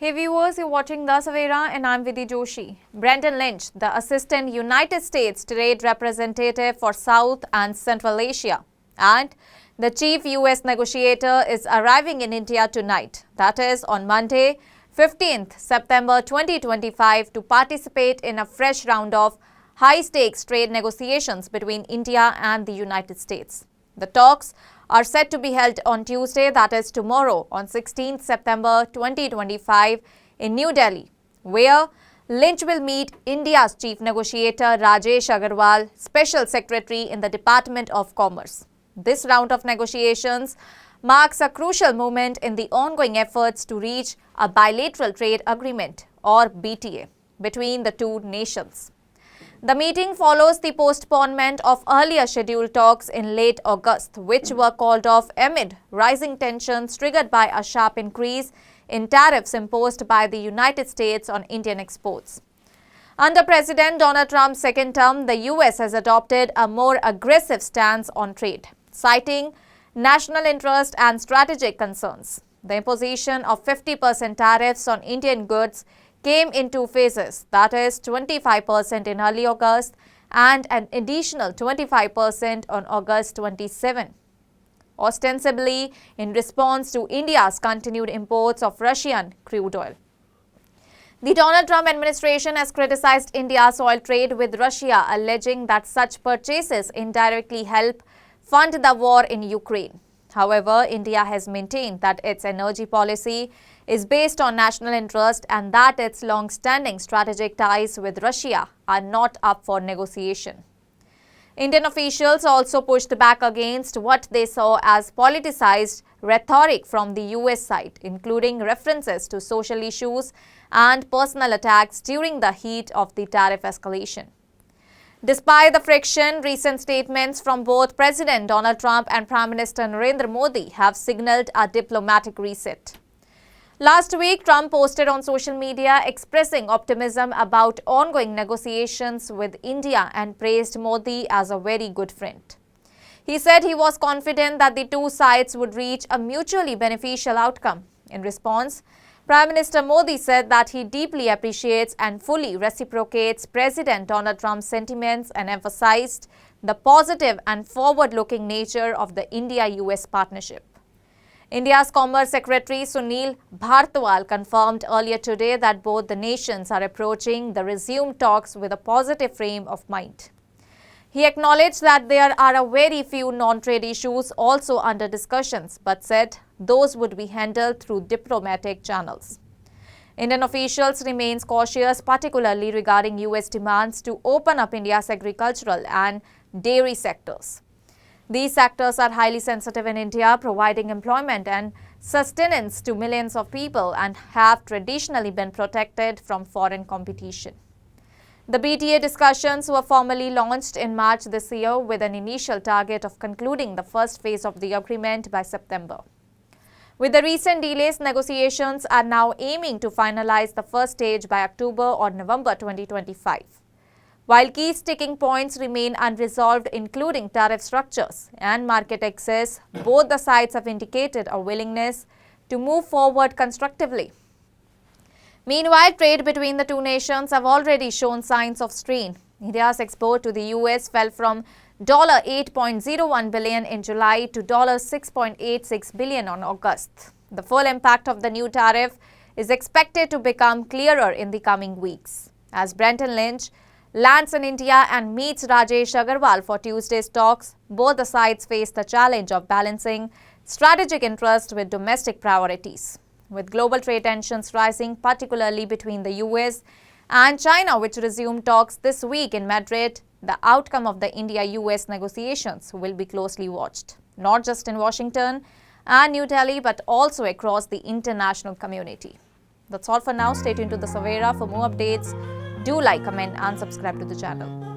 Hey viewers, you're watching The Savera and I'm Vidhi Joshi. Brendan Lynch, the Assistant United States Trade Representative for South and Central Asia, and the Chief US Negotiator is arriving in India tonight, that is on Monday, 15th September 2025, to participate in a fresh round of high-stakes trade negotiations between India and the United States. The talks are set to be held on Tuesday, that is tomorrow, on 16th September 2025 in New Delhi, where Lynch will meet India's Chief Negotiator Rajesh Agarwal, Special Secretary in the Department of Commerce. This round of negotiations marks a crucial moment in the ongoing efforts to reach a bilateral trade agreement, or BTA, between the two nations. The meeting follows the postponement of earlier scheduled talks in late August, which were called off amid rising tensions triggered by a sharp increase in tariffs imposed by the United States on Indian exports. Under President Donald Trump's second term, the US has adopted a more aggressive stance on trade, citing national interest and strategic concerns. The imposition of 50% tariffs on Indian goods came in two phases, that is 25% in early August and an additional 25% on August 27, ostensibly in response to India's continued imports of Russian crude oil. The Donald Trump administration has criticized India's oil trade with Russia, alleging that such purchases indirectly help fund the war in Ukraine. However, India has maintained that its energy policy is based on national interest and that its long-standing strategic ties with Russia are not up for negotiation. Indian officials also pushed back against what they saw as politicized rhetoric from the US side, including references to social issues and personal attacks during the heat of the tariff escalation. Despite the friction, recent statements from both President Donald Trump and Prime Minister Narendra Modi have signaled a diplomatic reset. Last week, Trump posted on social media expressing optimism about ongoing negotiations with India and praised Modi as a very good friend. He said he was confident that the two sides would reach a mutually beneficial outcome. In response, Prime Minister Modi said that he deeply appreciates and fully reciprocates President Donald Trump's sentiments and emphasized the positive and forward-looking nature of the India-US partnership. India's Commerce Secretary Sunil Bhartwal confirmed earlier today that both the nations are approaching the resumed talks with a positive frame of mind. He acknowledged that there are a very few non-trade issues also under discussions, but said those would be handled through diplomatic channels. Indian officials remain cautious, particularly regarding US demands to open up India's agricultural and dairy sectors. These sectors are highly sensitive in India, providing employment and sustenance to millions of people and have traditionally been protected from foreign competition. The BTA discussions were formally launched in March this year with an initial target of concluding the first phase of the agreement by September. With the recent delays, negotiations are now aiming to finalize the first stage by October or November 2025. While key sticking points remain unresolved, including tariff structures and market access, both the sides have indicated a willingness to move forward constructively. Meanwhile, trade between the two nations have already shown signs of strain. India's export to the US fell from $8.01 billion in July to $6.86 billion on August. The full impact of the new tariff is expected to become clearer in the coming weeks. As Brendan Lynch lands in India and meets Rajesh Agarwal for Tuesday's talks, both the sides face the challenge of balancing strategic interest with domestic priorities. With global trade tensions rising, particularly between the US and China, which resumed talks this week in Madrid, the outcome of the India-US negotiations will be closely watched, not just in Washington and New Delhi, but also across the international community. That's all for now. Stay tuned to The Savera for more updates. Do like, comment and subscribe to the channel.